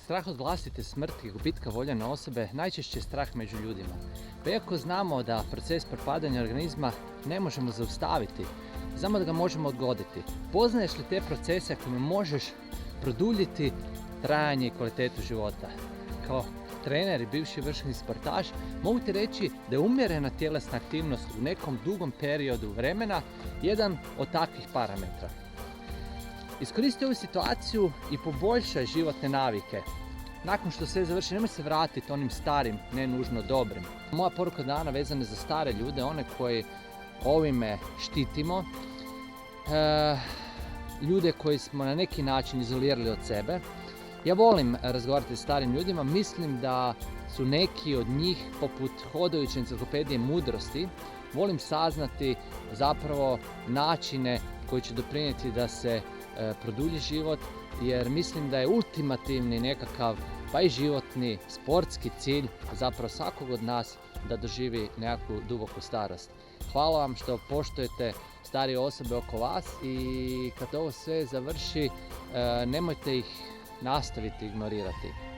Strah od vlastite smrti i gubitka voljene osobe najčešće je strah među ljudima. Pa iako znamo da proces propadanja organizma ne možemo zaustaviti, znamo da ga možemo odgoditi. Poznaješ li te procese kojima možeš produljiti trajanje i kvalitetu života? Kao trener i bivši vršni sportaš mogu ti reći da je umjerena tjelesna aktivnost u nekom dugom periodu vremena jedan od takvih parametra. Iskoristi ovu situaciju i poboljšaj životne navike. Nakon što sve završi, nemoj se vratiti onim starim, ne nužno dobrim. Moja poruka dana vezana je za stare ljude, one koji ovime štitimo, ljude koji smo na neki način izolirali od sebe. Ja volim razgovarati s starim ljudima, mislim da su neki od njih poput hodajuće enciklopedije mudrosti. Volim saznati zapravo načine koji će doprinijeti da se produlji život, jer mislim da je ultimativni nekakav, pa i životni, sportski cilj zapravo svakog od nas da doživi nekakvu duboku starost. Hvala vam što poštujete starije osobe oko vas i kad ovo sve završi, nemojte ih nastaviti ignorirati.